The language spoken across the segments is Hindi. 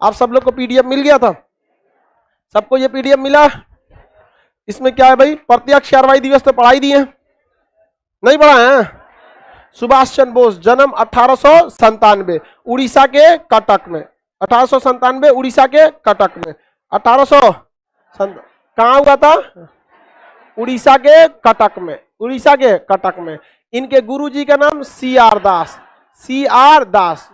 आप सब लोग को पीडीएफ मिल गया था? सबको ये पीडीएफ मिला? इसमें क्या है भाई? प्रत्यक्ष कार्रवाई दिवस तो पढ़ाई दिए, नहीं पढ़ा है? सुभाष चंद्र बोस जन्म 1897 उड़ीसा के कटक में, 1897 उड़ीसा के कटक में। 1800 कहां हुआ था? उड़ीसा के कटक में, उड़ीसा के कटक में। इनके गुरुजी का नाम CR दास, CR दास।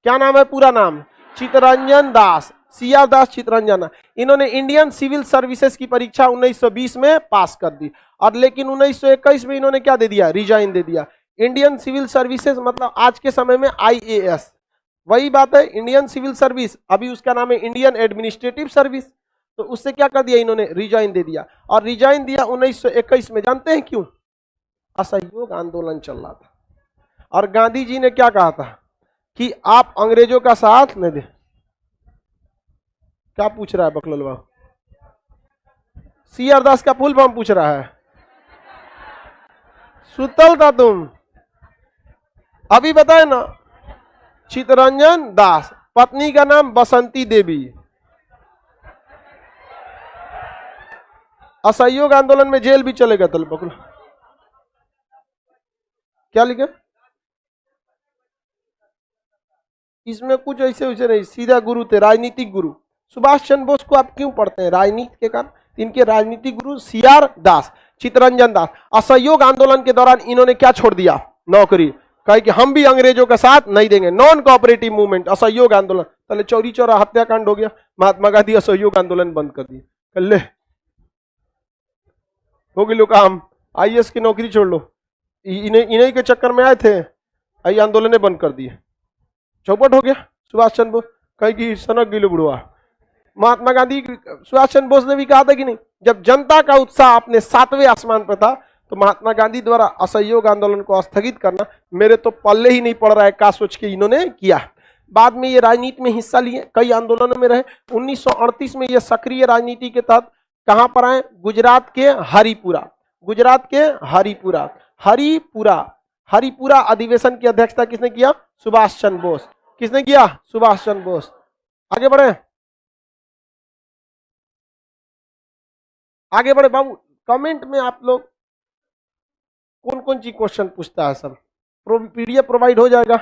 क्या नाम है पूरा नाम? चित्तरंजन दास, CR दास चित्तरंजन। इन्होंने इंडियन सिविल सर्विसेज की परीक्षा 1920 में पास कर दी, और लेकिन 1921 में इन्होंने क्या दे दिया? रिजाइन दे दिया। इंडियन सिविल सर्विसेज मतलब आज के समय में IAS, वही बात है, इंडियन सिविल सर्विस, अभी उसका नाम है इंडियन एडमिनिस्ट्रेटिव सर्विस। तो उससे क्या कर दिया इन्होंने? रिजाइन दे दिया। और रिजाइन दिया 1921 में, जानते हैं क्यों? असहयोग आंदोलन चल रहा था, और गांधी जी ने क्या कहा था कि आप अंग्रेजों का साथ न दें। क्या पूछ रहा है बकलोल बाबू? CR दास का फुल फॉर्म पूछ रहा है। सुतल था तुम, अभी बताए ना। चित्तरंजन दास, पत्नी का नाम बसंती देवी। असहयोग आंदोलन में जेल भी चले गए। बकुल क्या लिखे? इसमें कुछ ऐसे वैसे नहीं, सीधा गुरु थे, राजनीतिक गुरु। सुभाष चंद्र बोस को आप क्यों पढ़ते हैं? राजनीति के कारण। इनके राजनीतिक गुरु CR दास, चित्तरंजन दास। असहयोग आंदोलन के दौरान इन्होंने क्या छोड़ दिया? नौकरी। कहे कि हम भी अंग्रेजों का साथ नहीं देंगे। नॉन कोऑपरेटिव मूवमेंट, असहयोग आंदोलन। पहले चौरी चौरा हत्याकांड हो गया, महात्मा गांधी असहयोग आंदोलन बंद कर दिए। कल हो गई लो काम, IAS की नौकरी छोड़ लो। इन्हीं के चक्कर में आए थे, आई आंदोलन ने बंद कर दिए, चौपट हो गया। सुभाष चंद्र बोस कहे कि सनक गिलो बुढ़वा। महात्मा गांधी, सुभाष चंद्र बोस ने भी कहा था कि नहीं, जब जनता का उत्साह अपने 7वें आसमान पर था, तो महात्मा गांधी द्वारा असहयोग आंदोलन को स्थगित करना मेरे तो पल्ले ही नहीं पड़ रहा है, का सोच के इन्होंने किया। बाद में ये राजनीति में हिस्सा लिए, कई आंदोलनों में रहे। 1938 में ये सक्रिय राजनीति के तहत कहां पर आए? गुजरात के हरिपुरा, गुजरात के हरिपुरा। हरिपुरा अधिवेशन की अध्यक्षता किसने किया? सुभाष चंद्र बोस। किसने किया? सुभाष चंद्र बोस। आगे बढ़े, आगे बढ़े बाबू। कमेंट में आप लोग कौन कौन सी क्वेश्चन पूछता है, सब PDF प्रोवाइड हो जाएगा।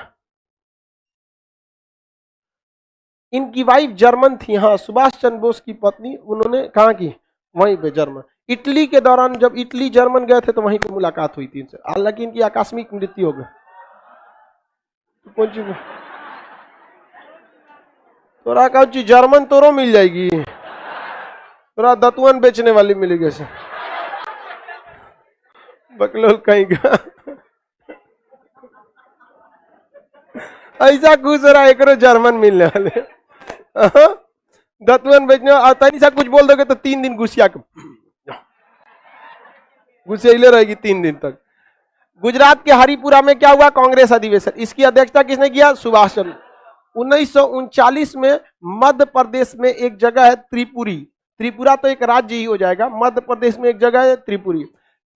इनकी वाइफ जर्मन थी, हाँ, सुभाष चंद्र बोस की पत्नी। उन्होंने कहा की वहीं पे जर्मन, इटली के दौरान जब इटली जर्मन गए थे तो वहीं पे मुलाकात हुई थी इनसे। हालांकि इनकी आकस्मिक मृत्यु हो गई। कौन सी तोरा कौन सी जर्मन तोरो मिल जाएगी, तोरा दतुअन बेचने वाली मिलेगी से बकलोल कहीं का। ऐसा खुश हो रहा है, एक जर्मन मिलने वाले दतुअन बेचने। तनी सा कुछ बोल दोगे तो 3 दिन घुसिया घुसेले रहेगी 3 दिन तक। गुजरात के हरिपुरा में क्या हुआ? कांग्रेस अधिवेशन। इसकी अध्यक्षता किसने किया? सुभाष चंद्र। 1939 में मध्य प्रदेश में एक जगह है त्रिपुरी, त्रिपुरा तो एक राज्य ही हो जाएगा, मध्य प्रदेश में एक जगह है त्रिपुरी।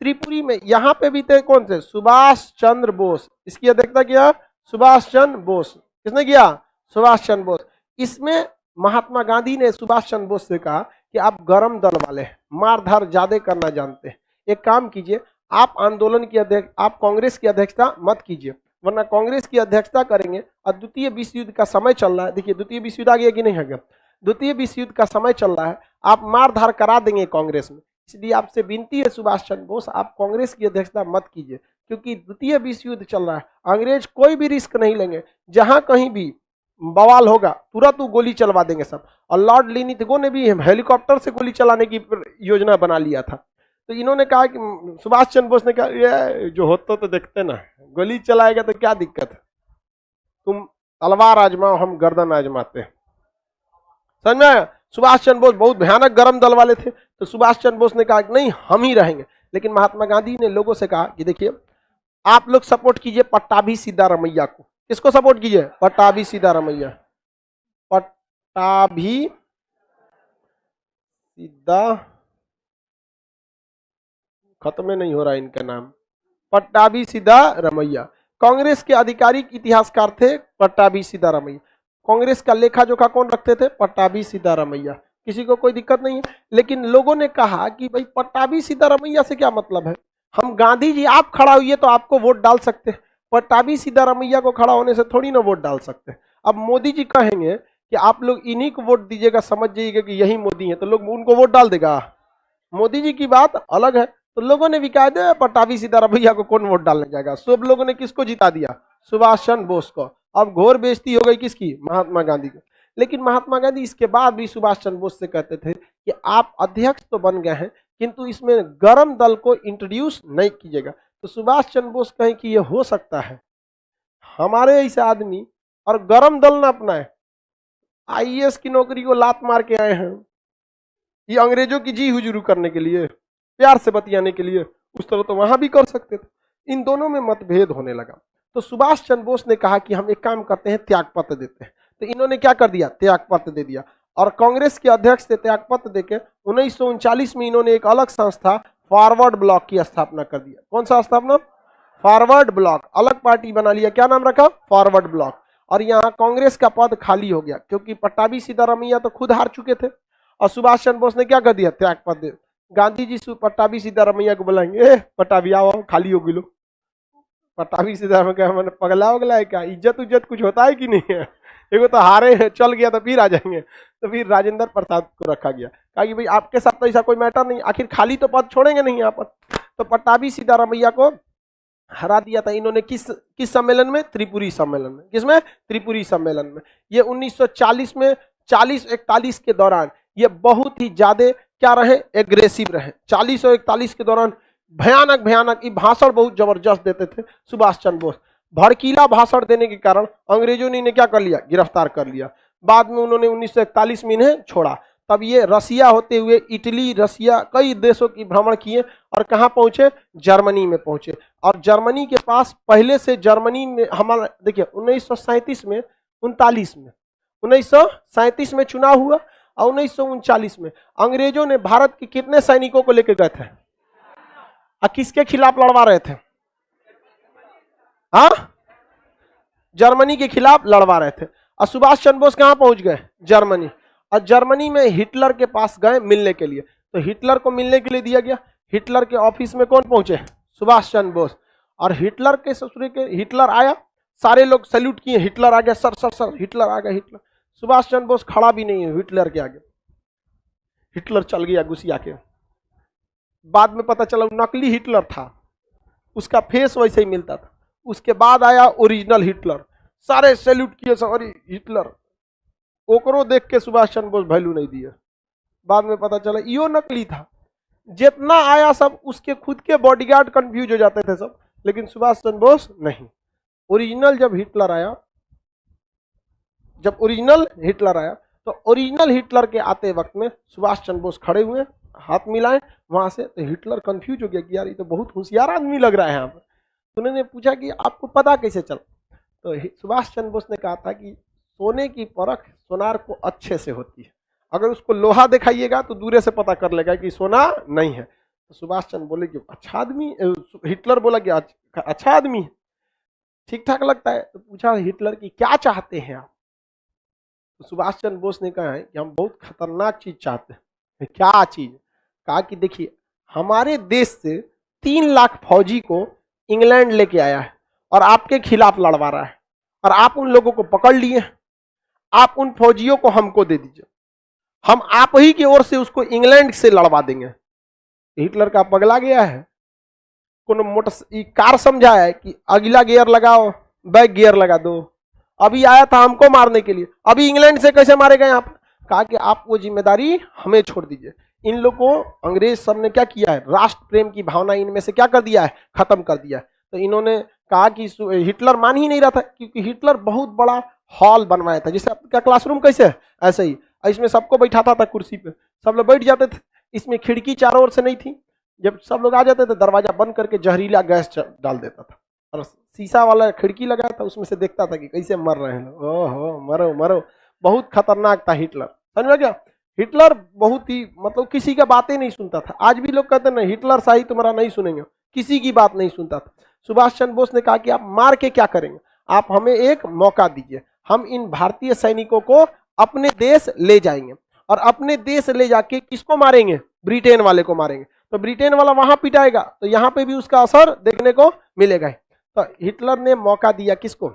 त्रिपुरी में यहाँ पे भी थे कौन से? सुभाष चंद्र बोस। इसकी अध्यक्षता किया सुभाष चंद्र बोस। किसने किया? सुभाष चंद्र बोस। इसमें महात्मा गांधी ने सुभाष चंद्र बोस से कहा कि आप गरम दल वाले, मारधार ज्यादा करना जानते हैं, एक काम कीजिए, आप आंदोलन की अध्यक्ष, आप कांग्रेस की अध्यक्षता मत कीजिए, वरना कांग्रेस की अध्यक्षता करेंगे और द्वितीय विश्व युद्ध का समय चल रहा है। देखिए द्वितीय विश्व युद्ध आ गया कि नहीं आ गया? द्वितीय विश्व युद्ध का समय चल रहा है, आप मारधार करा देंगे कांग्रेस में। इसलिए आपसे विनती है सुभाष चंद्र बोस, आप कांग्रेस की अध्यक्षता मत कीजिए, क्योंकि द्वितीय विश्व युद्ध चल रहा है, अंग्रेज कोई भी रिस्क नहीं लेंगे, जहां कहीं भी बवाल होगा तुरंत वो गोली चलवा देंगे सब। और लॉर्ड लिनिथगो ने भी हेलीकॉप्टर से गोली चलाने की योजना बना लिया था। तो इन्होंने कहा कि सुभाष चंद्र बोस ने कहा ये जो होता तो देखते ना, गोली चलाएगा तो क्या दिक्कत है, तुम तलवार आजमाओ, हम गर्दन आजमाते हैं। समझ में आया? सुभाष चंद्र बोस बहुत भयानक गरम दल वाले थे, तो सुभाष चंद्र बोस ने कहा कि नहीं हम ही रहेंगे। लेकिन महात्मा गांधी ने लोगों से कहा कि देखिए आप लोग सपोर्ट कीजिए पट्टाभी सिद्धारमैया को। किसको सपोर्ट कीजिए? पट्टाभी सिद्धारमैया। पट्टाभी सिद्धा, खत्म नहीं हो रहा इनका नाम, पट्टाभी सिद्धारमैया। कांग्रेस के आधिकारिक इतिहासकार थे पट्टाभी सिद्धारमैया। कांग्रेस का लेखा जोखा कौन रखते थे? पट्टाभी सीतारमैया। किसी को कोई दिक्कत नहीं है, लेकिन लोगों ने कहा कि भाई पट्टाभी सीतारमैया से क्या मतलब है, हम गांधी जी आप खड़ा हुई तो आपको वोट डाल सकते हैं, पट्टाभी सीतारमैया को खड़ा होने से थोड़ी ना वोट डाल सकते। अब मोदी जी कहेंगे कि आप लोग इन्हीं को वोट दीजिएगा, समझ जाइएगा कि यही मोदी है, तो लोग उनको वोट डाल देगा। मोदी जी की बात अलग है, तो लोगों ने भी कहा दे पट्टाभी सीतारमैया को कौन वोट डालने जाएगा। सब लोगों ने किसको जिता दिया? सुभाष चंद्र बोस को। अब घोर बेइज्जती हो गई किसकी? महात्मा गांधी की। लेकिन महात्मा गांधी इसके बाद भी सुभाष चंद्र बोस से कहते थे कि आप अध्यक्ष तो बन गए हैं, किंतु इसमें गरम दल को इंट्रोड्यूस नहीं कीजिएगा। तो सुभाष चंद्र बोस कहें कि यह हो सकता है हमारे ऐसे आदमी और गरम दल ना अपनाए, आईएएस की नौकरी को लात मार के आए हैं, ये अंग्रेजों की जी हुजूरी करने के लिए, प्यार से बतियाने के लिए, उस तरह तो वहां भी कर सकते थे। इन दोनों में मतभेद होने लगा। तो सुभाष चंद्र बोस ने कहा कि हम एक काम करते हैं, त्यागपत्र देते हैं। तो इन्होंने क्या कर दिया? त्यागपत्र दे दिया। और कांग्रेस के अध्यक्ष से त्यागपत्र देके 1939 में इन्होंने एक अलग संस्था फॉरवर्ड ब्लॉक की स्थापना कर दिया। कौन सा स्थापना? Forward block. अलग पार्टी बना लिया। क्या नाम रखा? Forward block. और यहाँ कांग्रेस का पद खाली हो गया, क्योंकि पट्टाभी सीतारमैया तो खुद हार चुके थे। और सुभाष चंद्र बोस ने क्या कर दिया? त्यागपत्र। गांधी जी पट्टाभी सीतारमैया को बुलाएंगे, पट्टाभी आओ, खाली हो गिलो। पट्टाभी सीतारमैया मैंने पगला वगला है क्या? इज्जत उज्जत कुछ होता है कि नहीं है? देखो तो हारे चल गया तो फिर आ जाएंगे। तो फिर राजेंद्र प्रसाद को रखा गया, कहा कि भाई आपके साथ तो ऐसा कोई मैटर नहीं, आखिर खाली तो पद छोड़ेंगे नहीं यहाँ पर। तो पट्टाभी सीतारमैया को हरा दिया था इन्होंने। किस सम्मेलन में? त्रिपुरी सम्मेलन में। किसमें? त्रिपुरी सम्मेलन में। ये 1940 में 40-41 के दौरान ये बहुत ही ज्यादा क्या रहे? एग्रेसिव रहे। 40 और 41 के दौरान भयानक भयानक ये भाषण बहुत जबरदस्त देते थे सुभाष चंद्र बोस। भड़कीला भाषण देने के कारण अंग्रेजों ने इन्हें क्या कर लिया? गिरफ्तार कर लिया। बाद में उन्होंने 1941 में इन्हें छोड़ा। तब ये रसिया होते हुए इटली, रसिया, कई देशों की भ्रमण किए और कहाँ पहुंचे? जर्मनी में पहुंचे। और जर्मनी के पास पहले से जर्मनी में हमारा देखिए 1937 में 1937 में चुनाव हुआ और 1939 में अंग्रेजों ने भारत के कितने सैनिकों को लेकर गए थे और किसके खिलाफ लड़वा रहे थे? हाँ, जर्मनी के खिलाफ लड़वा रहे थे। और सुभाष चंद्र बोस कहां पहुंच गए? जर्मनी। और जर्मनी में हिटलर के पास गए मिलने के लिए। तो हिटलर को मिलने के लिए दिया गया। हिटलर के ऑफिस में कौन पहुंचे? सुभाष चंद्र बोस। और हिटलर के ससुरे के हिटलर आया, सारे लोग सैल्यूट किए, हिटलर आ गया, सर सर सर हिटलर आ गया। हिटलर, सुभाष चंद्र बोस खड़ा भी नहीं है हिटलर के आगे, हिटलर चल गया गुस्सिया के। बाद में पता चला नकली हिटलर था, उसका फेस वैसे ही मिलता था। उसके बाद आया ओरिजिनल हिटलर, सारे सैल्यूट किए, सॉरी हिटलर। ओकरो देख के सुभाष चंद्र बोस वैल्यू नहीं दिए। बाद में पता चला यो नकली था। जितना आया सब उसके खुद के बॉडीगार्ड कंफ्यूज हो जाते थे सब, लेकिन सुभाष चंद्र बोस नहीं। ओरिजिनल जब हिटलर आया तो ओरिजिनल हिटलर के आते वक्त में सुभाष चंद्र बोस खड़े हुए, हाथ मिलाए वहां से। तो हिटलर कंफ्यूज हो गया कि यार ये तो बहुत होशियार आदमी लग रहा है यहाँ पर। तो उन्होंने पूछा कि आपको पता कैसे चला? तो सुभाष चंद्र बोस ने कहा था कि सोने की परख सोनार को अच्छे से होती है, अगर उसको लोहा दिखाइएगा तो दूरे से पता कर लेगा कि सोना नहीं है। तो सुभाष चंद्र बोले कि अच्छा आदमी, हिटलर बोला कि अच्छा आदमी है, ठीक ठाक लगता है। तो पूछा हिटलर की क्या चाहते हैं आप? तो सुभाष चंद्र बोस ने कहा है कि हम बहुत खतरनाक चीज चाहते हैं। क्या चीज? कहा कि देखिए हमारे देश से 3 लाख फौजी को इंग्लैंड लेके आया है और आपके खिलाफ लड़वा रहा है, और आप उन लोगों को पकड़ लिए, आप उन फौजियों को हमको दे दीजिए, हम आप ही की ओर से उसको इंग्लैंड से लड़वा देंगे। हिटलर का पगला गया है, कोनो मोटर कार समझा है कि अगला गियर लगाओ, बैक गियर लगा दो। अभी आया था हमको मारने के लिए, अभी इंग्लैंड से कैसे मारे गए आप? कहा कि आप वो जिम्मेदारी हमें छोड़ दीजिए। इन लोगों को अंग्रेज सब ने क्या किया है? राष्ट्र प्रेम की भावना इनमें से क्या कर दिया है? खत्म कर दिया है। तो इन्होंने कहा कि हिटलर मान ही नहीं रहा था, क्योंकि हिटलर बहुत बड़ा हॉल बनवाया था, जैसे आपका क्लासरूम कैसे है ऐसे ही, इसमें सबको बैठाता था कुर्सी पे, सब लोग बैठ जाते थे। इसमें खिड़की चारों ओर से नहीं थी, जब सब लोग आ जाते थे दरवाजा बंद करके जहरीला गैस डाल देता था, और शीशा वाला खिड़की लगाया था, उसमें से देखता था कि कैसे मर रहे हैं। ओहो मरो मरो, बहुत खतरनाक था हिटलर। समझ में क्या? हिटलर बहुत ही मतलब किसी का बातें नहीं सुनता था। आज भी लोग कहते हैं हिटलर शाही तुम्हारा नहीं सुनेंगे, किसी की बात नहीं सुनता था। सुभाष चंद्र बोस ने कहा कि आप मार के क्या करेंगे, आप हमें एक मौका दीजिए, हम इन भारतीय सैनिकों को अपने देश ले जाएंगे और अपने देश ले जाके किसको मारेंगे, ब्रिटेन वाले को मारेंगे। तो ब्रिटेन वाला वहां पिटाएगा तो यहाँ पे भी उसका असर देखने को मिलेगा। तो हिटलर ने मौका दिया किसको,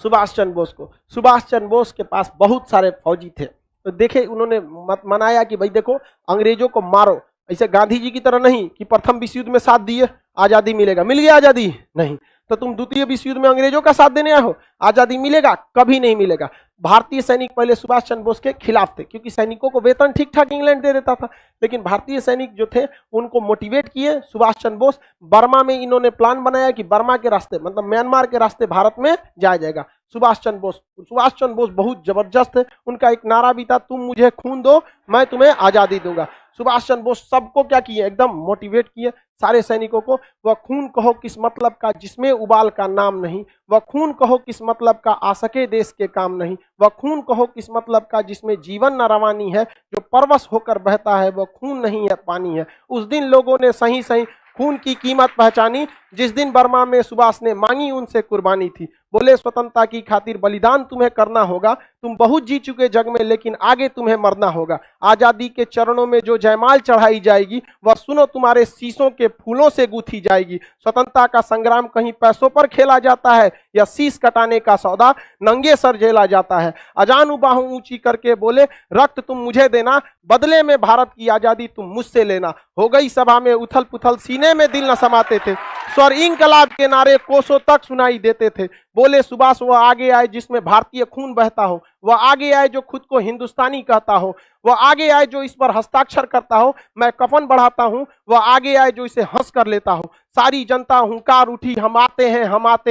सुभाष चंद्र बोस को। सुभाष चंद्र बोस के पास बहुत सारे फौजी थे, तो देखे उन्होंने मनाया कि भाई देखो अंग्रेजों को मारो, ऐसे गांधी जी की तरह नहीं कि प्रथम विश्व युद्ध में साथ दिए आजादी मिलेगा, मिल गया आजादी, नहीं। तो तुम द्वितीय विश्व युद्ध में अंग्रेजों का साथ देने आए हो, आजादी मिलेगा, कभी नहीं मिलेगा। भारतीय सैनिक पहले सुभाष चंद्र बोस के खिलाफ थे, क्योंकि सैनिकों को वेतन ठीक ठाक इंग्लैंड दे देता था, लेकिन भारतीय सैनिक जो थे उनको मोटिवेट किए सुभाष चंद्र बोस। बर्मा में इन्होंने प्लान बनाया कि बर्मा के रास्ते मतलब म्यांमार के रास्ते भारत में जाया जाएगा। सुभाष चंद्र बोस बहुत जबरदस्त है, उनका एक नारा भी था, तुम मुझे खून दो मैं तुम्हें आजादी दूंगा। सुभाष चंद्र बोस सबको क्या किए, एकदम मोटिवेट किए सारे सैनिकों को। वह खून कहो किस मतलब का जिसमें उबाल का नाम नहीं, वह खून कहो किस मतलब का आ सके देश के काम नहीं, वह खून कहो किस मतलब का जिसमें जीवन न रवानी है, जो परवश होकर बहता है वह खून नहीं है पानी है। उस दिन लोगों ने सही सही खून की कीमत पहचानी, जिस दिन बर्मा में सुभाष ने मांगी उनसे कुर्बानी थी। बोले स्वतंत्रता की खातिर बलिदान तुम्हें करना होगा, तुम बहुत जी चुके जग में लेकिन आगे तुम्हें मरना होगा। आजादी के चरणों में जो जयमाल चढ़ाई जाएगी वह सुनो तुम्हारे शीशों के फूलों से गूंथी जाएगी। स्वतंत्रता का संग्राम कहीं पैसों पर खेला जाता है या शीश कटाने का सौदा नंगे सर झेला जाता है। अजान बाहों ऊंची करके बोले रक्त तुम मुझे देना, बदले में भारत की आजादी तुम मुझसे लेना। हो गई सभा में उथल पुथल, सीने में दिल न समाते थे, स्वर इंकलाब के नारे कोसों तक सुनाई देते थे। बोले सुभाष वह आगे आए जिसमें भारतीय खून बहता हो, वह आगे आए जो खुद को हिंदुस्तानी कहता हो, वह आगे आए जो इस पर हस्ताक्षर करता हो, मैं कफन बढ़ाता हूं, वह आगे आए जो इसे हंस कर लेता हो। सारी जनता हुंकार उठी, हम आते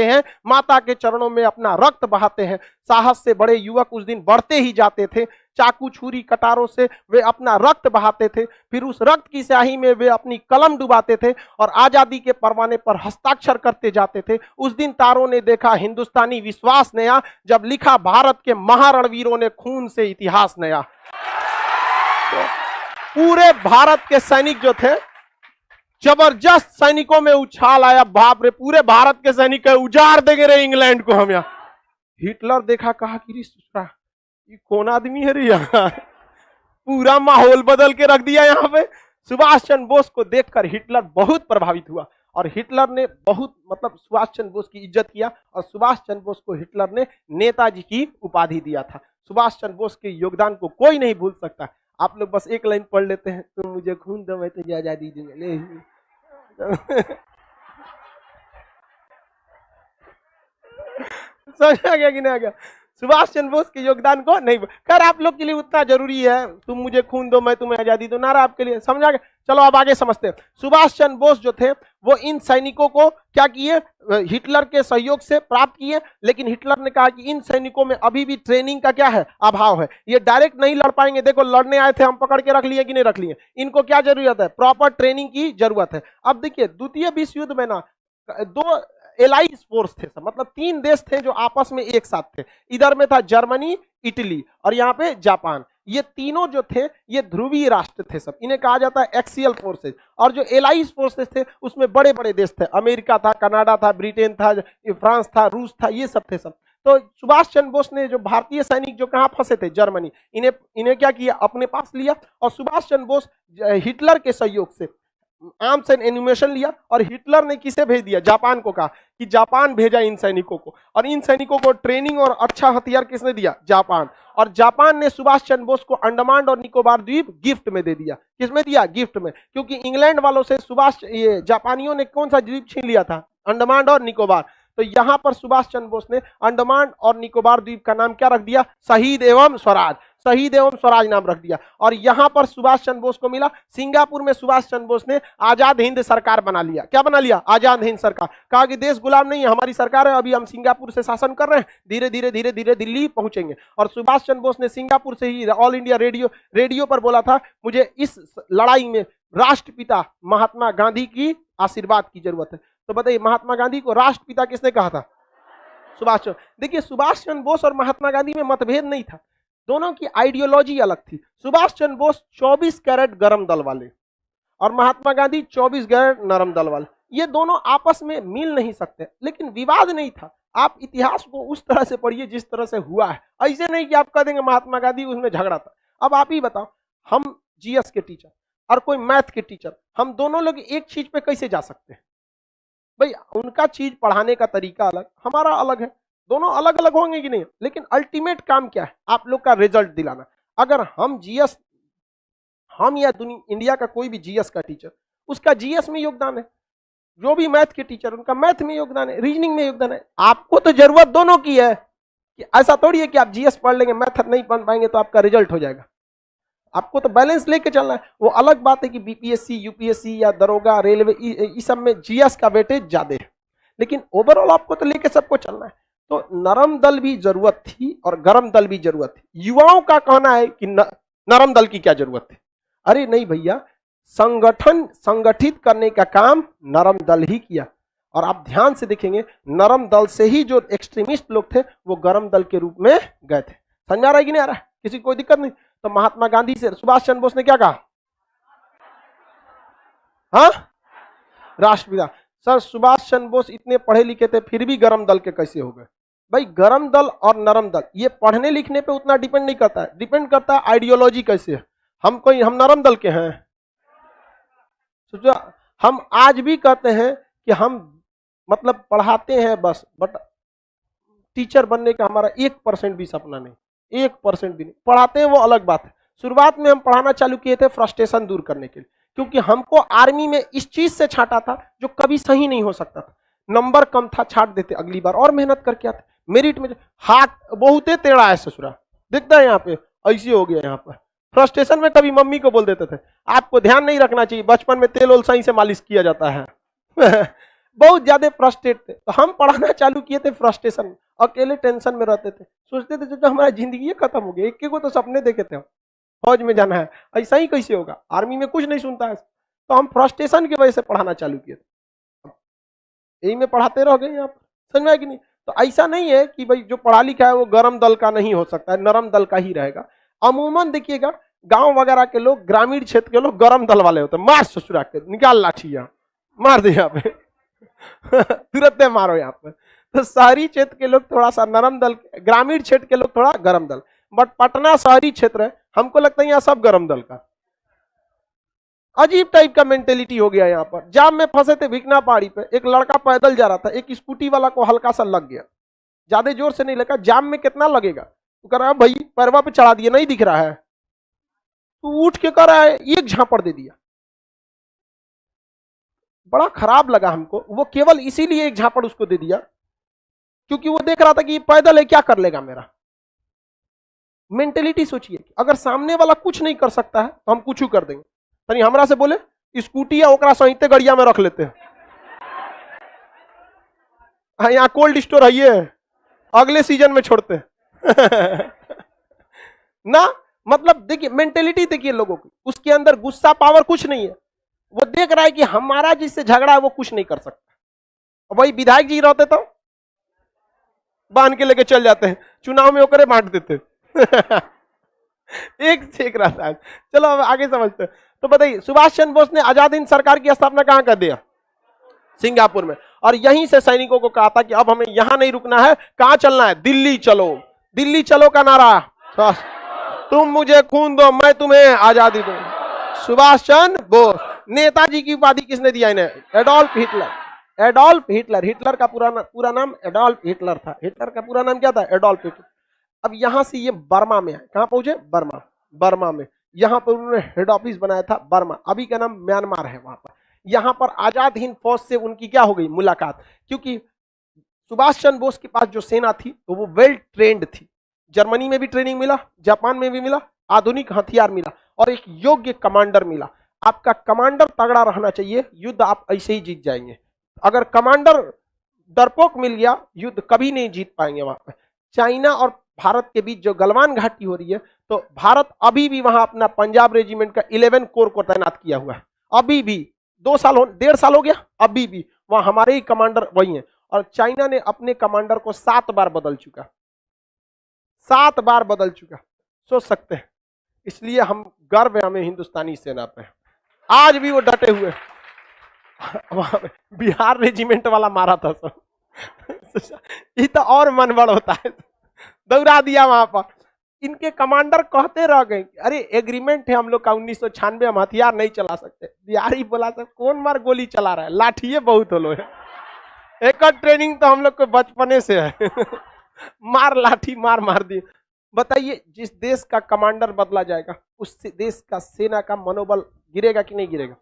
हैं, माता के चरणों में अपना रक्त बहाते हैं। साहस से बड़े युवक उस दिन बढ़ते ही जाते थे, चाकू छुरी कटारों से वे अपना रक्त बहाते थे, फिर उस रक्त की स्याही में वे अपनी कलम डुबाते थे और आजादी के परवाने पर हस्ताक्षर करते जाते थे। उस दिन तारों ने देखा हिंदुस्तानी विश्वास नया, जब लिखा भारत के महारणवीरों ने खून से इतिहास नया। तो पूरे भारत के सैनिक जो थे, जबरदस्त सैनिकों में उछाल आया, बाप रे पूरे भारत के सैनिक उजाड़ देंगे रे इंग्लैंड को हम। यहाँ हिटलर देखा, कहा कि ये कौन आदमी है रे, यहाँ पूरा माहौल बदल के रख दिया। यहाँ पे सुभाष चंद्र बोस को देखकर हिटलर बहुत प्रभावित हुआ और हिटलर ने बहुत मतलब सुभाष चंद्र बोस की इज्जत किया और सुभाष चंद्र बोस को हिटलर ने नेताजी की उपाधि दिया था। सुभाष चंद्र बोस के योगदान को कोई नहीं भूल सकता। आप लोग बस एक लाइन पढ़ लेते हैं, तुम मुझे खून दो मैं तुझे आजादी दूंगा। समझा गया कि नहीं आ गया? सुभाष चंद्र बोस के योगदान को नहीं, खैर आप लोग के लिए उतना जरूरी है, तुम मुझे खून दो मैं तुम्हें आजादी दो, नारा आपके लिए, समझा गया? चलो अब आगे समझते हैं। सुभाष चंद्र बोस जो थे वो इन सैनिकों को क्या किए, हिटलर के सहयोग से प्राप्त किए, लेकिन हिटलर ने कहा कि इन सैनिकों में अभी भी ट्रेनिंग का क्या है, अभाव है, ये डायरेक्ट नहीं लड़ पाएंगे। देखो लड़ने आए थे, हम पकड़ के रख लिए कि नहीं रख लिए, इनको क्या जरूरत है, प्रॉपर ट्रेनिंग की जरूरत है। अब देखिए द्वितीय विश्व युद्ध में ना दो एलाइज फोर्स थे, मतलब 3 देश थे जो आपस में एक साथ थे। इधर में था जर्मनी, इटली और यहाँ पे जापान। ये तीनों जो थे ये ध्रुवीय राष्ट्र थे सब, इन्हें कहा जाता है एक्सियल फोर्सेज। और जो एलाइज फोर्सेज थे उसमें बड़े बड़े देश थे, अमेरिका था, कनाडा था, ब्रिटेन था, फ्रांस था, रूस था, ये सब थे सब। तो सुभाष चंद्र बोस ने जो भारतीय सैनिक जो कहाँ फंसे थे, जर्मनी, इन्हें क्या किया, अपने पास लिया। और सुभाष चंद्र बोस हिटलर के सहयोग से आर्म्स एंड एनिमेशन लिया और हिटलर ने किसे भेज दिया, जापान को कहा कि जापान भेजा इन सैनिकों को, और इन सैनिकों को ट्रेनिंग और अच्छा हथियार किसने दिया, जापान। और जापान ने सुभाष चंद्र बोस को अंडमान और निकोबार द्वीप गिफ्ट में दे दिया। किसमें दिया, गिफ्ट में, क्योंकि इंग्लैंड वालों से ये जापानियों ने कौन सा द्वीप छीन लिया था, अंडमान और निकोबार। तो यहां पर सुभाष चंद्र बोस ने अंडमान और निकोबार द्वीप का नाम क्या रख दिया, शहीद एवं स्वराज, शहीद एवं स्वराज नाम रख दिया। और यहां पर सुभाष चंद्र बोस को मिला, सिंगापुर में सुभाष चंद्र बोस ने आजाद हिंद सरकार बना लिया। क्या बना लिया, आजाद हिंद सरकार। कहा कि देश गुलाम नहीं है, हमारी सरकार है, अभी हम सिंगापुर से शासन कर रहे हैं, धीरे धीरे धीरे धीरे दिल्ली पहुंचेंगे। और सुभाष चंद्र बोस ने सिंगापुर से ही ऑल इंडिया रेडियो पर बोला था, मुझे इस लड़ाई में राष्ट्रपिता महात्मा गांधी की आशीर्वाद की जरूरत है। तो बताइए महात्मा गांधी को राष्ट्रपिता किसने कहा था, सुभाष चंद्र। देखिए सुभाष चंद्र बोस और महात्मा गांधी में मतभेद नहीं था, दोनों की आइडियोलॉजी अलग थी। सुभाष चंद्र बोस 24 कैरेट गरम दल वाले और महात्मा गांधी 24 कैरेट नरम दल वाले, ये दोनों आपस में मिल नहीं सकते, लेकिन विवाद नहीं था। आप इतिहास को उस तरह से पढ़िए जिस तरह से हुआ है, ऐसे नहीं कि आप कह देंगे महात्मा गांधी उसमें झगड़ा था। अब आप ही बताओ, हम जीएस के टीचर और कोई मैथ के टीचर, हम दोनों लोग एक चीज पे कैसे जा सकते हैं? भाई उनका चीज पढ़ाने का तरीका अलग, हमारा अलग है, दोनों अलग अलग होंगे कि नहीं, लेकिन अल्टीमेट काम क्या है? आप लोग का रिजल्ट दिलाना। अगर हम जीएस, हम या इंडिया का कोई भी जीएस का टीचर, उसका जीएस में योगदान है, जो भी मैथ के टीचर उनका मैथ में योगदान है, रीजनिंग में योगदान है। आपको तो जरूरत दोनों की है, कि ऐसा थोड़ी है कि आप जीएस पढ़ लेंगे मैथ नहीं पढ़ पाएंगे तो आपका रिजल्ट हो जाएगा। आपको तो बैलेंस लेके चलना है। वो अलग बात है कि बीपीएससी, यूपीएससी या दरोगा, रेलवे, इस सब में जीएस का वेटेज ज्यादा है, लेकिन ओवरऑल आपको तो लेके सबको चलना है। तो नरम दल भी जरूरत थी और गरम दल भी जरूरत थी। युवाओं का कहना है कि नरम दल की क्या जरूरत है? अरे नहीं भैया, संगठन संगठित करने का काम नरम दल ही किया। और आप ध्यान से देखेंगे, नरम दल से ही जो एक्सट्रीमिस्ट लोग थे वो गरम दल के रूप में गए थे। समझ आ रहा है कि नहीं आ रहा है? किसी को कोई दिक्कत नहीं? तो महात्मा गांधी से सुभाष चंद्र बोस ने क्या कहा? हाँ, राष्ट्रपिता। सर सुभाष चंद्र बोस इतने पढ़े लिखे थे फिर भी गरम दल के कैसे हो गए? भाई गरम दल और नरम दल ये पढ़ने लिखने पे उतना डिपेंड नहीं करता है, डिपेंड करता है आइडियोलॉजी कैसे है। हम नरम दल के हैं। हम आज भी कहते हैं कि हम मतलब पढ़ाते हैं बस, बट टीचर बनने का हमारा 1% भी सपना नहीं, 1% भी नहीं। पढ़ाते हैं वो अलग बात है। शुरुआत में हम पढ़ाना चालू किए थे फ्रस्ट्रेशन दूर करने के लिए, क्योंकि हमको आर्मी में इस चीज से छांटा था जो कभी सही नहीं हो सकता था। नंबर कम था, छाट देते, अगली बार और मेहनत करके आते। मेरिट में हाथ बहुत टेढ़ा है ससुरा, दिखता है यहाँ पे ऐसे हो गया। यहाँ पर फ्रस्ट्रेशन में कभी मम्मी को बोल देते थे आपको ध्यान नहीं रखना चाहिए, बचपन में तेल ओल सही से मालिश किया जाता है। बहुत ज्यादा फ्रस्ट्रेट थे, तो हम पढ़ाना चालू किए थे फ्रस्ट्रेशन, अकेले टेंशन में रहते थे, सोचते थे जब हमारा जिंदगी खत्म हो गई। एक को तो सपने देखे थे फौज में जाना है, ऐसा ही कैसे होगा, आर्मी में कुछ नहीं सुनता है। तो हम फ्रस्ट्रेशन की वजह से पढ़ाना चालू किए थे, यही में पढ़ाते रह गए यहाँ पर। समझ में आया कि नहीं? तो ऐसा नहीं है कि भाई जो पढ़ा लिखा है वो गरम दल का नहीं हो सकता है, नरम दल का ही रहेगा। अमूमन देखिएगा गांव वगैरह के लोग, ग्रामीण क्षेत्र के लोग गरम दल वाले होते हैं। मार ससुरा के, निकाल लाठी, यहाँ मार दे, यहाँ पे तुरंत मारो यहाँ पे। तो शहरी क्षेत्र के लोग थोड़ा सा नरम दल, ग्रामीण क्षेत्र के लोग थोड़ा गरम दल। बट पटना शहरी क्षेत्र है, हमको लगता है यहाँ सब गरम दल का। अजीब टाइप का मेंटेलिटी हो गया यहाँ पर। जाम में फंसे थे भिकना पहाड़ी पे, एक लड़का पैदल जा रहा था, एक स्कूटी वाला को हल्का सा लग गया, ज्यादा जोर से नहीं लगा। जाम में कितना लगेगा? तो कह रहा है भाई पैरवा पे चढ़ा दिया, नहीं दिख रहा है। तो उठ के कह रहा है एक झापड़ दे दिया। बड़ा खराब लगा हमको, वो केवल इसीलिए एक झापड़ उसको दे दिया क्योंकि वो देख रहा था कि ये पैदल है, क्या कर लेगा मेरा। मेंटेलिटी सोचिए, अगर सामने वाला कुछ नहीं कर सकता है तो हम कुछ कर देंगे। तनी हमरा से बोले स्कूटी या ओकरा सहित गड़िया में रख लेते हैं। हाँ, यहाँ कोल्ड स्टोर है, ये अगले सीजन में छोड़ते हैं। ना मतलब देखिए मेंटेलिटी देखिए लोगों की, उसके अंदर गुस्सा पावर कुछ नहीं है। वो देख रहा है कि हमारा जिससे झगड़ा है वो कुछ नहीं कर सकता। वही विधायक जी रहते तो बांध के लेके चल जाते हैं, चुनाव में ओकरे बांट देते। एक देख रहा था। चलो अब आगे समझते हैं। तो बताइए सुभाष चंद्र बोस ने आजाद हिंद सरकार की स्थापना कहां कर दिया? सिंगापुर में। और यहीं से सैनिकों को कहा था कि अब हमें यहां नहीं रुकना है, कहां चलना है? दिल्ली चलो। दिल्ली चलो का नारा, तुम मुझे खून दो मैं तुम्हें आजादी दूं। सुभाष चंद्र बोस। नेताजी की उपाधि किसने दिया इन्हें? Adolf Hitler. Adolf Hitler, Hitler का पूरा नाम एडोल्फ हिटलर था। हिटलर का पूरा नाम क्या था? Adolf Hitler. अब यहां से ये बर्मा में आए, कहां पहुंचे? बर्मा। बर्मा में यहां पर उन्होंने हेड ऑफिस बनाया था, बर्मा, अभी का नाम म्यांमार है। वहां पर यहां पर आजाद हिंद फौज से उनकी क्या हो गई? मुलाकात। क्योंकि सुभाष चंद्र बोस के पास जो सेना थी तो वो वेल ट्रेंड थी, जर्मनी में भी ट्रेनिंग मिला, जापान में भी मिला, आधुनिक हथियार मिला और एक योग्य कमांडर मिला। आपका कमांडर तगड़ा रहना चाहिए, युद्ध आप ऐसे ही जीत जाएंगे। अगर कमांडर डरपोक मिल गया, युद्ध कभी नहीं जीत पाएंगे। वहां पर चाइना और भारत के बीच जो गलवान घाटी हो रही है, तो भारत अभी भी वहां अपना पंजाब रेजिमेंट का 11 कोर को तैनात किया हुआ है। अभी भी 1.5 साल हो गया, अभी भी वहां हमारे ही कमांडर वही हैं। और चाइना ने अपने कमांडर को 7 बार बदल चुका, 7 बार बदल चुका, सोच सकते हैं। इसलिए हम गर्व है हमें हिंदुस्तानी सेना पे, आज भी वो डटे हुए। वहां बिहार रेजिमेंट वाला मारा था सब। ये तो और मन बड़ होता है, दौड़ा दिया वहां पर। इनके कमांडर कहते रह गए, अरे एग्रीमेंट है हम लोग का 1996, हम हथियार नहीं चला सकते। बिहारी बोला सर कौन मार गोली चला रहा है, लाठिए बहुत हो लो है। एक ट्रेनिंग तो हम लोग को बचपने से है। मार लाठी मार मार दी। बताइए जिस देश का कमांडर बदला जाएगा उस देश का सेना का मनोबल गिरेगा कि नहीं गिरेगा,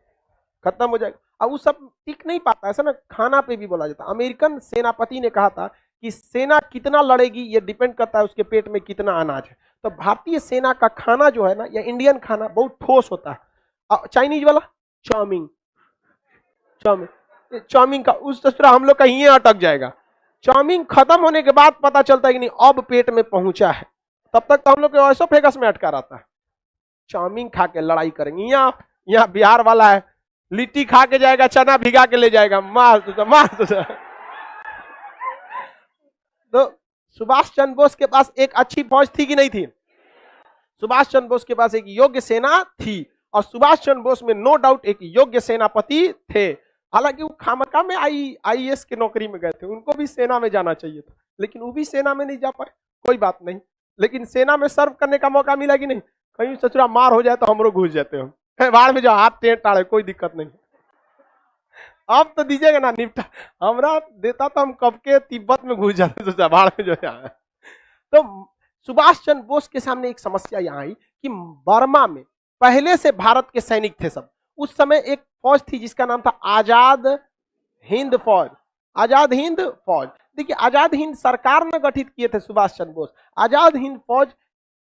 खत्म हो जाएगा। अब वो सब टिक नहीं पाता, ऐसा ना खाना पे भी बोला जाता। अमेरिकन सेनापति ने कहा था कि सेना कितना लड़ेगी ये डिपेंड करता है उसके पेट में कितना अनाज है। तो भारतीय सेना का खाना जो है ना, या इंडियन खाना बहुत ठोस होता है। चाइनीज वाला चाउमीन, चाउमीन चाउमीन का उस तरह हम लोग का ये अटक जाएगा। चाउमीन खत्म होने के बाद पता चलता है कि नहीं अब पेट में पहुंचा है, तब तक तो हम लोग ऐसा फेगस में अटका रहता है। चाउमीन खा के लड़ाई करेंगे। यहाँ बिहार वाला है, लिट्टी खा के जाएगा, चना भिगा के ले जाएगा, मार तो मार तो सुभाष चंद्र बोस के पास एक अच्छी फौज थी कि नहीं थी? सुभाष चंद्र बोस के पास एक योग्य सेना थी, और सुभाष चंद्र बोस में नो डाउट एक योग्य सेनापति थे। हालांकि वो खामखा में आईएएस की नौकरी में गए थे, उनको भी सेना में जाना चाहिए था, लेकिन वो भी सेना में नहीं जा पाए। कोई बात नहीं, लेकिन सेना में सर्व करने का मौका मिला कि नहीं? कहीं सचुरा मार हो जाए तो हमरो घुस जाते हो, बाढ़ में जाओ, हाथ टेढ़ टाड़े, कोई दिक्कत नहीं। अब तो दीजिएगा ना निपटा, हमरा देता तो हम कब के तिब्बत में घुस जाते, तो बाढ़ में जो है। तो सुभाष चंद्र बोस के सामने एक समस्या यहाँ आई कि बर्मा में पहले से भारत के सैनिक थे सब। उस समय एक फौज थी जिसका नाम था आजाद हिंद फौज। आजाद हिंद फौज, देखिए आजाद हिंद सरकार ने गठित किए थे सुभाष चंद्र बोस। आजाद हिंद फौज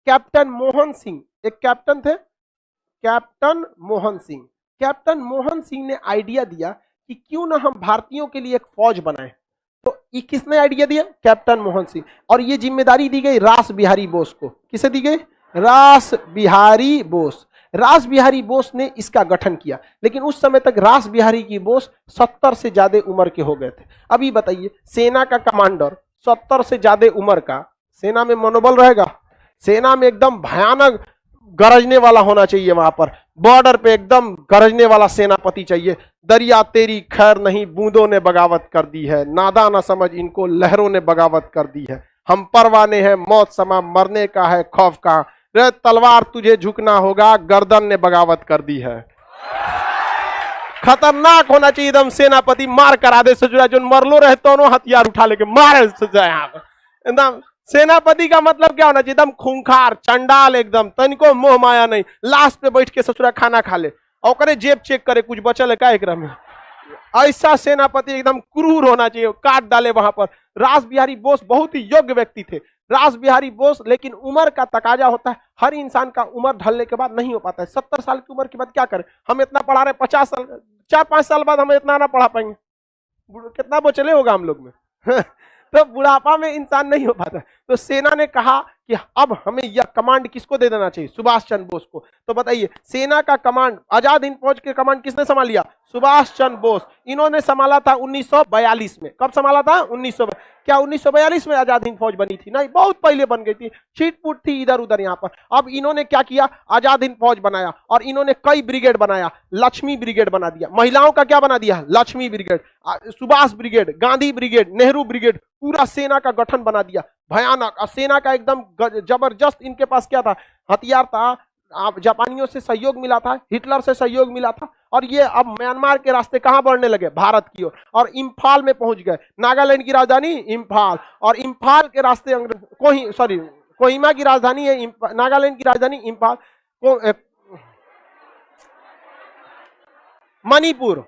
कैप्टन मोहन सिंह, एक कैप्टन थे, कैप्टन मोहन सिंह। कैप्टन मोहन सिंह ने आइडिया दिया कि क्यों ना हम भारतीयों के लिए एक फौज बनाएं। तो ये किसने आइडिया दिया? कैप्टन मोहन सिंह। और ये जिम्मेदारी दी गई रास बिहारी बोस को। किसे दी गई? रास बिहारी बोस। रास बिहारी बोस ने इसका गठन किया, लेकिन उस समय तक रास बिहारी की बोस 70 से ज्यादा उम्र के हो गए थे। अभी बताइए सेना का कमांडर 70 से ज्यादा उम्र का, सेना में मनोबल रहेगा? सेना में एकदम भयानक गरजने वाला होना चाहिए, वहां पर बॉर्डर पे एकदम गरजने वाला सेनापति चाहिए। दरिया तेरी खैर नहीं, बूंदों ने बगावत कर दी है, नादा ना समझ इनको, लहरों ने बगावत कर दी है। हम परवाने हैं, मौत समा मरने का है खौफ का, रे तलवार तुझे झुकना होगा, गर्दन ने बगावत कर दी है। खतरनाक होना चाहिए एकदम सेनापति, मार करा दे सजुरा, जो मरलो रहे दोनों हथियार उठा लेके मारे एकदम। सेनापति का मतलब क्या होना चाहिए? एकदम खूंखार, चंडाल, एकदम तनिको मोह माया नहीं, लाश पे बैठ के ससुरा खाना खा ले और जेब चेक करे कुछ बचल है क्या एकरा में। ऐसा सेनापति एकदम क्रूर होना चाहिए, काट डाले वहां पर। रास बिहारी बोस बहुत ही योग्य व्यक्ति थे, रास बिहारी बोस। लेकिन उम्र का तकाजा होता है, हर इंसान का उम्र ढलने के बाद नहीं हो पाता है। 70 साल की उम्र के बाद क्या करें? हम इतना पढ़ा रहे, 50 साल, 4-5 साल बाद हम इतना ना पढ़ा पाएंगे, कितना बचले होगा हम लोग में। तो बुढ़ापा में इंसान नहीं हो पाता। तो सेना ने कहा कि अब हमें यह कमांड किसको दे देना चाहिए? सुभाष चंद्र बोस को। तो बताइए सेना का कमांड, आजाद हिंद फौज के कमांड किसने संभाल लिया? सुभाष चंद्र बोस। इन्होंने संभाला था 1942 में। कब संभाला था? 1942। क्या 1942 में आजाद हिंद फौज बनी थी? नहीं, बहुत पहले बन गई थी, छीटपुट थी इधर उधर यहाँ पर। अब इन्होंने क्या किया? आजाद हिंद फौज बनाया, और इन्होंने कई ब्रिगेड बनाया। लक्ष्मी ब्रिगेड बना दिया, महिलाओं का क्या बना दिया? Lakshmi brigade, Subhash brigade, Gandhi brigade, Nehru brigade, पूरा सेना का गठन बना दिया, भयानक। और सेना का एकदम जबरदस्त इनके पास क्या था? हथियार था, जापानियों से सहयोग मिला था, हिटलर से सहयोग मिला था। और ये अब म्यांमार के रास्ते कहां बढ़ने लगे? भारत की ओर। और इम्फाल में पहुंच गए, नागालैंड की राजधानी इम्फाल, और इम्फाल के रास्ते कोहिमा की राजधानी है, नागालैंड की राजधानी इम्फाल, मणिपुर,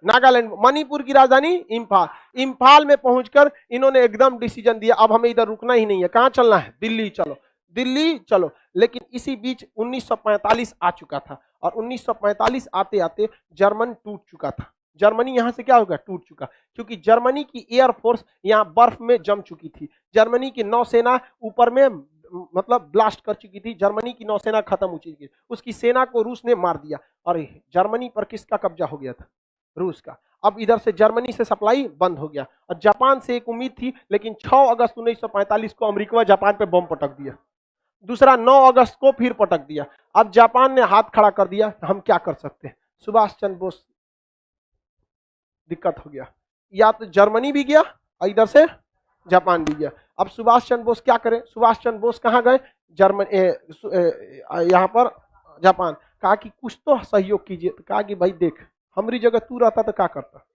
नागालैंड, मणिपुर की राजधानी इम्फाल। इम्फाल में पहुंचकर इन्होंने एकदम डिसीजन दिया, अब हमें इधर रुकना ही नहीं है। कहां चलना है? दिल्ली चलो, दिल्ली चलो। लेकिन इसी बीच 1945 आ चुका था, और 1945 आते आते जर्मन टूट चुका था। जर्मनी यहां से क्या होगा? टूट चुका, क्योंकि जर्मनी की एयरफोर्स यहां बर्फ में जम चुकी थी। जर्मनी की नौसेना ऊपर में मतलब ब्लास्ट कर चुकी थी, जर्मनी की नौसेना खत्म हो चुकी थी। उसकी सेना को रूस ने मार दिया, और जर्मनी पर किसका कब्जा हो गया था? रूस का। अब इधर से जर्मनी से सप्लाई बंद हो गया, और जापान से एक उम्मीद थी, लेकिन 6 अगस्त 1945 को अमेरिका जापान पे बम पटक दिया। दूसरा 9 अगस्त को फिर पटक दिया। अब जापान ने हाथ खड़ा कर दिया, हम क्या कर सकते हैं? सुभाष चंद्र बोस दिक्कत हो गया, या तो जर्मनी भी गया और इधर से जापान भी गया। अब सुभाष चंद्र बोस क्या करें, सुभाष चंद्र बोस कहाँ गए, जर्मनी, यहाँ पर जापान। कहा कि कुछ तो सहयोग कीजिए। तो कहा कि भाई देख, हमारी जगह तू रहता तो क्या करता,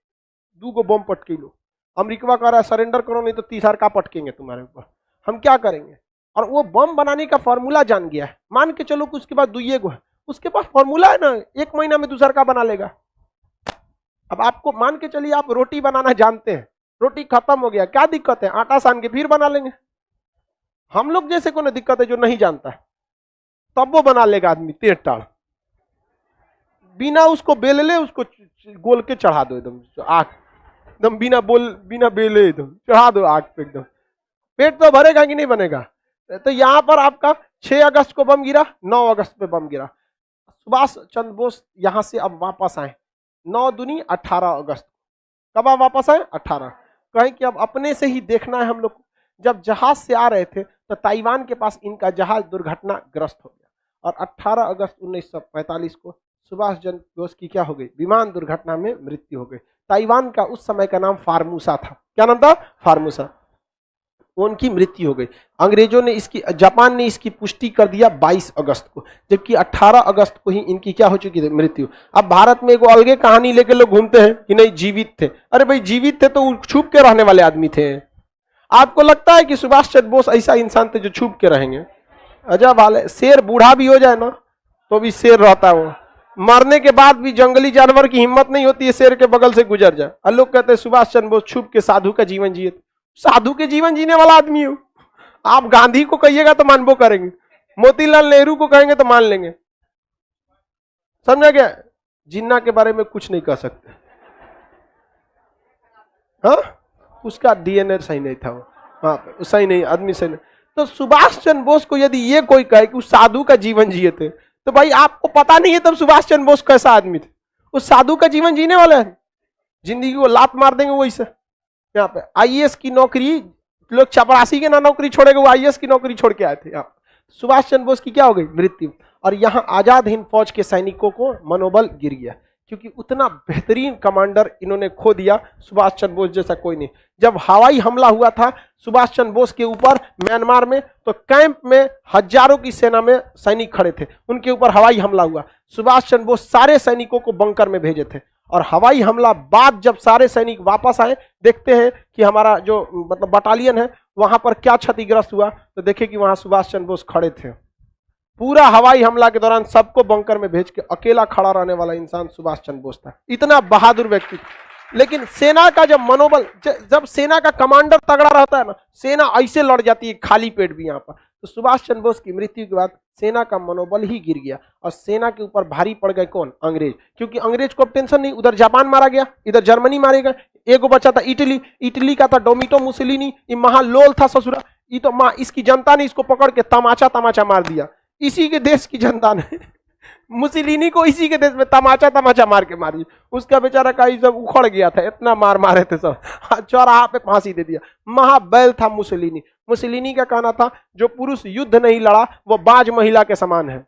2 गो बम पटके लो। अमेरिका कह रहा है सरेंडर करो, नहीं तो 30 का पटकेंगे तुम्हारे ऊपर, हम क्या करेंगे। और वो बम बनाने का फॉर्मूला जान गया है, मान के चलो कि उसके पास 2 गो है, उसके पास फॉर्मूला है ना, 1 महीना में दूसरा का बना लेगा। अब आपको मान के चलिए आप रोटी बनाना जानते हैं, रोटी खत्म हो गया, क्या दिक्कत है, आटा सान के फिर बना लेंगे। हम लोग जैसे को ना दिक्कत है जो नहीं जानता है, तब वो बना लेगा आदमी तेज टाड़, बिना उसको बेल ले, उसको गोल के चढ़ा दो एकदम आग, एकदम बिना बेले एकदम चढ़ा दो आग पे, एकदम पेट तो भरेगा कि नहीं बनेगा। तो यहां पर आपका 6 अगस्त को बम गिरा, 9 अगस्त पे बम गिरा। सुभाष चंद्र बोस यहां से अब वापस आए 9 दूनी 18 अगस्त। कब आप वापस आए, 18। कहें कि अब अपने से ही देखना है हम लोग को। जब जहाज से आ रहे थे तो ताइवान के पास इनका जहाज दुर्घटनाग्रस्त हो गया और 18 अगस्त 1945 को सुभाष चंद्र बोस की क्या हो गई, विमान दुर्घटना में मृत्यु हो गई। ताइवान का उस समय का नाम फार्मूसा था। क्या नाम था, फार्मूसा। उनकी मृत्यु हो गई। अंग्रेजों ने इसकी, जापान ने इसकी पुष्टि कर दिया 22 अगस्त को, जबकि 18 अगस्त को ही इनकी क्या हो चुकी थी, मृत्यु। अब भारत में एक अलगे कहानी लेके लोग घूमते हैं कि नहीं जीवित थे। अरे भाई जीवित थे तो छुप के रहने वाले आदमी थे। आपको लगता है कि सुभाष चंद्र बोस ऐसा इंसान थे जो छुप के रहेंगे? अजब हाल है। शेर बूढ़ा भी हो जाए ना तो भी शेर रहता है, वो मरने के बाद भी जंगली जानवर की हिम्मत नहीं होती है शेर के बगल से गुजर जाए। और लोग कहते हैं सुभाष चंद्र बोस छुप के साधु का जीवन जिए। साधु के जीवन जीने वाला आदमी हो आप। गांधी को कहिएगा तो मानबो करेंगे, मोतीलाल नेहरू को कहेंगे तो मान लेंगे, समझा क्या। जिन्ना के बारे में कुछ नहीं कह सकते, हाँ उसका डीएनए सही नहीं था वो, हाँ सही नहीं, आदमी सही नहीं। तो सुभाष चंद्र बोस को यदि ये कोई कहे कि उस साधु का जीवन जिए थे, तो भाई आपको पता नहीं है तब सुभाष चंद्र बोस कैसा आदमी थे। उस साधु का जीवन जीने वाले हैं, जिंदगी को लात मार देंगे वैसे। यहाँ पे आईएएस की नौकरी, लोग चपरासी के ना नौकरी छोड़ेगा, वो आईएएस की नौकरी छोड़ के आए थे। यहाँ सुभाष चंद्र बोस की क्या हो गई, मृत्यु। और यहाँ आजाद हिंद फौज के सैनिकों को मनोबल गिर गया, क्योंकि उतना बेहतरीन कमांडर इन्होंने खो दिया। सुभाष चंद्र बोस जैसा कोई नहीं। जब हवाई हमला हुआ था सुभाष चंद्र बोस के ऊपर म्यांमार में, तो कैंप में हजारों की सेना में सैनिक खड़े थे, उनके ऊपर हवाई हमला हुआ। सुभाष चंद्र बोस सारे सैनिकों को बंकर में भेजे थे, और हवाई हमला बाद जब सारे सैनिक वापस आए, देखते हैं कि हमारा जो मतलब बटालियन है वहां पर क्या क्षतिग्रस्त हुआ, तो देखे कि वहां सुभाष चंद्र बोस खड़े थे। पूरा हवाई हमला के दौरान सबको बंकर में भेज के अकेला खड़ा रहने वाला इंसान सुभाष चंद्र बोस था। इतना बहादुर व्यक्ति। लेकिन सेना का जब मनोबल, जब सेना का कमांडर तगड़ा रहता है ना, सेना ऐसे लड़ जाती है खाली पेट भी यहाँ पर। तो सुभाष चंद्र बोस की मृत्यु के बाद सेना का मनोबल ही गिर गया, और सेना के ऊपर भारी पड़ गए कौन, अंग्रेज। क्योंकि अंग्रेज को अब टेंशन नहीं, उधर जापान मारा गया, इधर जर्मनी मारे गए, एगो बचा था इटली, इटली का था डोमिटो मुसोलिनी, ये महालोल था ससुरा, ये तो माँ इसकी जनता ने इसको पकड़ के तमाचा तमाचा मार दिया। इसी के देश की जनता ने मुसोलिनी को इसी के देश में तमाचा तमाचा मार के मारी। उसका बेचारा का सब उखड़ गया था, इतना मार मारे थे सब, चौराहा पे फांसी दे दिया। महाबैल था मुसोलिनी। मुसोलिनी का कहना था जो पुरुष युद्ध नहीं लड़ा वो बाज महिला के समान है।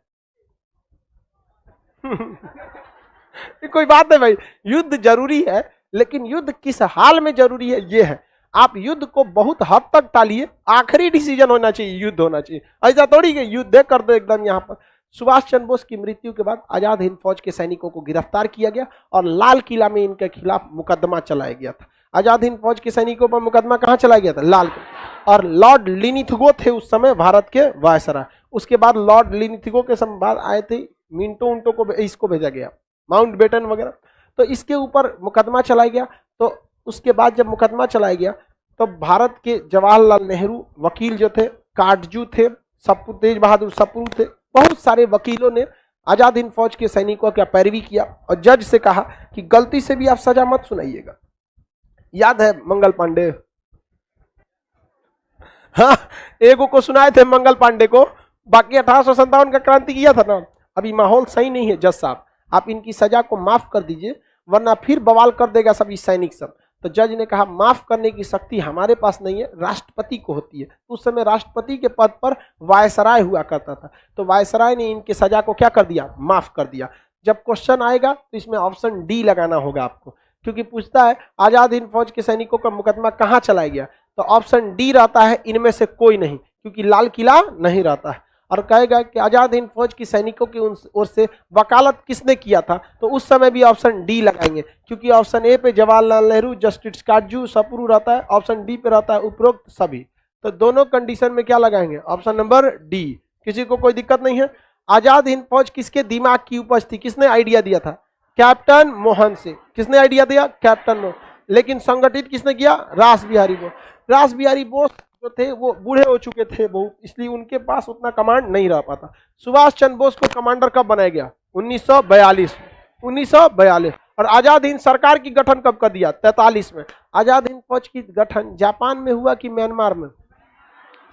कोई बात है भाई, युद्ध जरूरी है, लेकिन युद्ध किस हाल में जरूरी है ये है। आप युद्ध को बहुत हद तक टालिए, आखिरी डिसीजन होना चाहिए, युद्ध होना चाहिए। ऐसा थोड़ी कि युद्ध कर दो एकदम। यहाँ पर सुभाष चंद्र बोस की मृत्यु के बाद आजाद हिंद फौज के सैनिकों को गिरफ्तार किया गया और लाल किला में इनके खिलाफ मुकदमा चलाया गया था। आजाद हिंद फौज के सैनिकों पर मुकदमा कहाँ चलाया गया था, लाल किला। और लॉर्ड लिनिथगो थे उस समय भारत के वायसराय। उसके बाद लॉर्ड लिनिथगो के समय बाद आए थे मिंटो उंटो को, इसको भेजा गया माउंट बेटन वगैरह, तो इसके ऊपर मुकदमा चलाया गया। तो उसके बाद जब मुकदमा चलाया गया तो भारत के जवाहरलाल नेहरू वकील जो थे, काटजू थे, तेज बहादुर सप्रू थे, बहुत सारे वकीलों ने आजाद हिंद फौज के सैनिकों का पैरवी किया और जज से कहा कि गलती से भी आप सजा मत सुनाइएगा। याद है मंगल पांडे, हाँ एगो को सुनाए थे मंगल पांडे को, बाकी 1857 का क्रांति किया था ना। अभी माहौल सही नहीं है जज साहब, आप इनकी सजा को माफ कर दीजिए वरना फिर बवाल कर देगा सभी सैनिक सब। तो जज ने कहा माफ करने की शक्ति हमारे पास नहीं है, राष्ट्रपति को होती है। उस समय राष्ट्रपति के पद पर वायसराय हुआ करता था, तो वायसराय ने इनकी सजा को क्या कर दिया, माफ कर दिया। जब क्वेश्चन आएगा तो इसमें ऑप्शन डी लगाना होगा आपको। क्योंकि पूछता है आजाद हिंद फौज के सैनिकों का मुकदमा कहां चलाया गया, तो ऑप्शन डी रहता है इनमें से कोई नहीं, क्योंकि लाल किला नहीं रहता है। और कहेगा कि आजाद हिंद फौज की सैनिकों की ओर से वकालत किसने किया था, तो उस समय भी ऑप्शन डी लगाएंगे, क्योंकि ऑप्शन ए पे जवाहरलाल नेहरू, जस्टिस काटजू, सप्रू रहता है, ऑप्शन डी पे रहता है उपरोक्त सभी। तो दोनों कंडीशन में क्या लगाएंगे, ऑप्शन नंबर डी। किसी को कोई दिक्कत नहीं है। आजाद हिंद फौज किसके दिमाग की उपज थी, किसने आइडिया दिया था, कैप्टन मोहन सिंह। किसने आइडिया दिया, कैप्टन मोहन। लेकिन संगठित किसने किया, रास बिहारी बोस। रास बिहारी बोस जो थे वो बूढ़े हो चुके थे बहुत, इसलिए उनके पास उतना कमांड नहीं रह पाता। सुभाष चंद्र बोस को कमांडर कब बनाया गया, 1942। और आजाद हिंद सरकार की गठन कब कर दिया, 43 में। आजाद हिंद फौज की गठन जापान में हुआ कि म्यांमार में,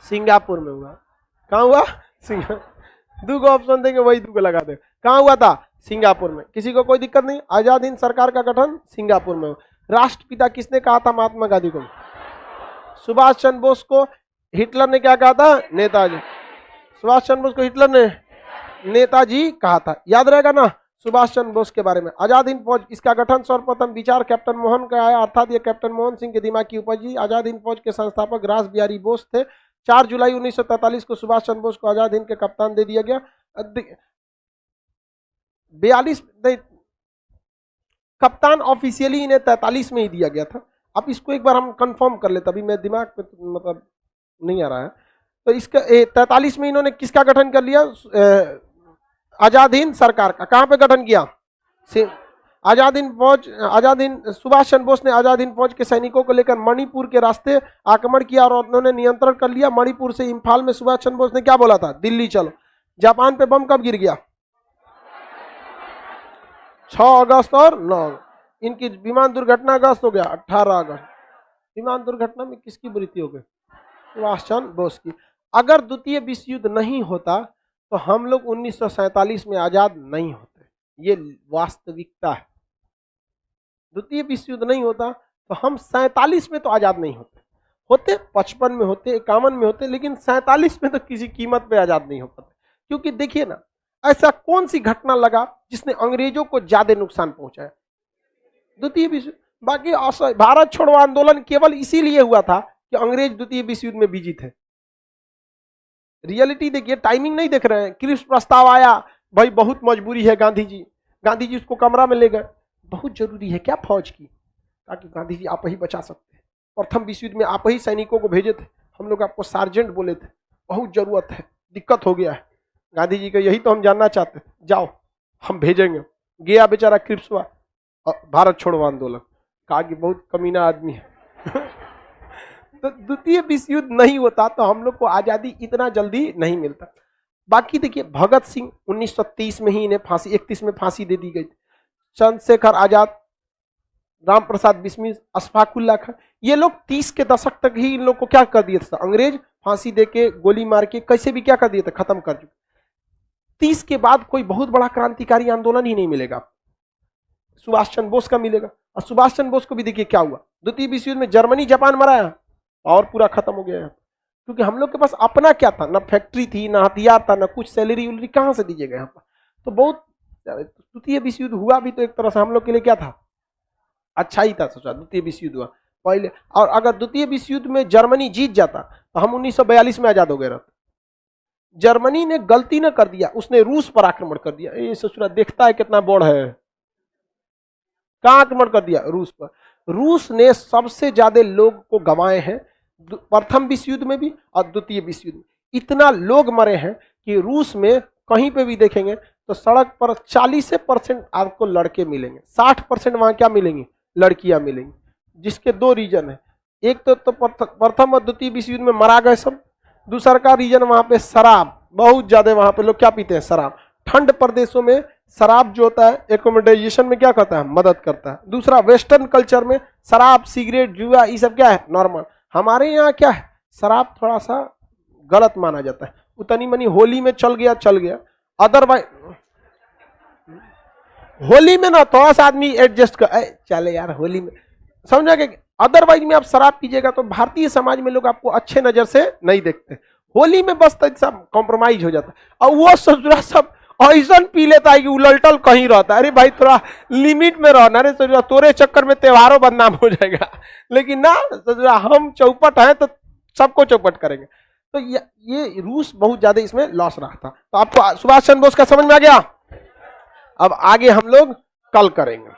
सिंगापुर में हुआ। कहाँ हुआ, सिंगापुर। दो ऑप्शन देंगे वही दो लगा दे, कहाँ हुआ था, सिंगापुर में। किसी को कोई दिक्कत नहीं। आजाद हिंद सरकार का गठन सिंगापुर में हुआ। राष्ट्रपिता किसने कहा था महात्मा गांधी को, सुभाष चंद्र बोस को हिटलर ने क्या कहा था, नेताजी। सुभाष चंद्र बोस को हिटलर ने नेताजी कहा था, याद रहेगा ना सुभाष चंद्र बोस के बारे में। आजाद हिंद फौज, इसका गठन सर्वप्रथम विचार कैप्टन मोहन का आया, अर्थात ये कैप्टन मोहन सिंह के दिमाग की उपजी। आजाद हिंद फौज के संस्थापक रास बिहारी बोस थे। 4 जुलाई 1943 को सुभाष चंद्र बोस को आजाद हिंद के कप्तान दे दिया गया। 42 कप्तान ऑफिशियली इन्हें 43 में ही दिया गया था। अब इसको एक बार हम कंफर्म कर लेते, अभी मेरे दिमाग पे मतलब नहीं आ रहा है। तो इसका 43 में इन्होंने किसका गठन कर लिया, आजाद हिंद सरकार का। कहां पे गठन किया, आजाद हिंद फौज। सुभाष चंद्र बोस ने आजाद हिंद फौज के सैनिकों को लेकर मणिपुर के रास्ते आक्रमण किया और उन्होंने नियंत्रण कर लिया। मणिपुर से इंफाल में सुभाष चंद्र बोस ने क्या बोला था, दिल्ली चलो। जापान पे बम कब गिर गया, 6 अगस्त और 9। इनकी विमान दुर्घटना अगस्त हो गया 18 अगस्त। विमान दुर्घटना में किसकी मृत्यु हो गई, सुभाष चंद्र बोस की। अगर द्वितीय विश्व युद्ध नहीं होता तो हम लोग 1947 में आजाद नहीं होते, ये वास्तविकता है। द्वितीय विश्व युद्ध नहीं होता तो हम 47 में तो आजाद नहीं होते 55 में होते, 51 में होते, लेकिन 47 में तो किसी कीमत पे आजाद नहीं हो पाते। क्योंकि देखिए ना, ऐसा कौन सी घटना लगा जिसने अंग्रेजों को ज्यादा नुकसान पहुंचाया, द्वितीय विश्व। बाकी भारत छोड़ो आंदोलन केवल इसीलिए हुआ था कि अंग्रेज द्वितीय विश्व युद्ध में बिजी थे। रियलिटी देखिए, टाइमिंग नहीं देख रहे हैं। क्रिप्स प्रस्ताव आया, भाई बहुत मजबूरी है, गांधी जी उसको कमरा में ले गए। बहुत जरूरी है क्या फौज की, ताकि गांधी जी आप ही बचा सकते हैं। प्रथम विश्व युद्ध में आप ही सैनिकों को भेजे थे, हम लोग आपको सार्जेंट बोले थे, बहुत जरूरत है, दिक्कत हो गया है। गांधी जी का यही तो हम जानना चाहते थे, जाओ हम भेजेंगे। गया बेचारा क्रिप्स हुआ, भारत छोड़ो आंदोलन, कहा कि बहुत कमीना आदमी है। तो द्वितीय विश्व युद्ध नहीं होता तो हम लोग को आजादी इतना जल्दी नहीं मिलता। बाकी देखिए, भगत सिंह 1930 में ही इन्हें फांसी, 31 में फांसी दे दी गई। चंद्रशेखर आजाद, राम प्रसाद बिस्मिल, अशफाक उल्लाह खान, ये लोग 30 के दशक तक ही इन लोग को क्या कर दिए थे, अंग्रेज फांसी दे के, गोली मार के, कैसे भी क्या कर दिए थे, खत्म कर दिए। 30 के बाद कोई बहुत बड़ा क्रांतिकारी आंदोलन ही नहीं मिलेगा, सुभाष चंद्र बोस का मिलेगा। और सुभाष चंद्र बोस को भी देखिए क्या हुआ, द्वितीय विश्व युद्ध में जर्मनी जापान मराया और पूरा खत्म हो गया। क्योंकि हम लोग के पास अपना क्या था, ना फैक्ट्री थी, ना हथियार था, ना कुछ सैलरी उलरी कहां से दीजिएगा यहाँ पर। तो बहुत द्वितीय विश्व युद्ध हुआ भी तो एक तरह से हम लोग के लिए क्या था, अच्छा ही था। सोचा द्वितीय विश्व युद्ध हुआ पहले, और अगर द्वितीय विश्व युद्ध में जर्मनी जीत जाता तो हम 1942 में आजाद हो गए रहते। जर्मनी ने गलती न कर दिया, उसने रूस पर आक्रमण कर दिया। ये सोच देखता है कितना बड़ है, कहां आक्रमण कर दिया, रूस पर। रूस ने सबसे ज्यादा लोग को गंवाए हैं, प्रथम विश्व युद्ध में भी और द्वितीय विश्व युद्ध में। इतना लोग मरे हैं कि रूस में कहीं पे भी देखेंगे तो सड़क पर 40% आपको लड़के मिलेंगे, 60% वहां क्या मिलेंगी, लड़कियां मिलेंगी। जिसके 2 रीजन है, एक तो प्रथम और द्वितीय विश्व युद्ध में मरा गए सब, दूसरा का रीजन वहां पे शराब बहुत ज्यादा, वहां पे लोग क्या पीते हैं, शराब। ठंड प्रदेशों में शराब जो होता है एकोमोडाइजेशन में क्या करता है, मदद करता है। दूसरा, वेस्टर्न कल्चर में शराब, सिगरेट, जुआ, ये सब क्या है, नॉर्मल। हमारे यहाँ क्या है, शराब थोड़ा सा गलत माना जाता है। उतनी मनी होली में चल गया, अदरवाइज होली में ना थोड़ा सा आदमी एडजस्ट कर चले यार होली में, समझा कि अदरवाइज में आप शराब पीजिएगा तो भारतीय समाज में लोग आपको अच्छे नजर से नहीं देखते। होली में बस सब कॉम्प्रोमाइज हो जाता है। और वो ससुरा सब ऐसा पी लेता है कि उलटल कहीं रहता है। अरे भाई थोड़ा लिमिट में रहना रे सजुरा, तोरे चक्कर में त्योहारों बदनाम हो जाएगा। लेकिन ना सजुरा, हम चौपट हैं तो सबको चौपट करेंगे। तो ये रूस बहुत ज्यादा इसमें लॉस रहा था। तो आपको सुभाष चंद्र बोस का समझ में आ गया। अब आगे हम लोग कल करेंगे।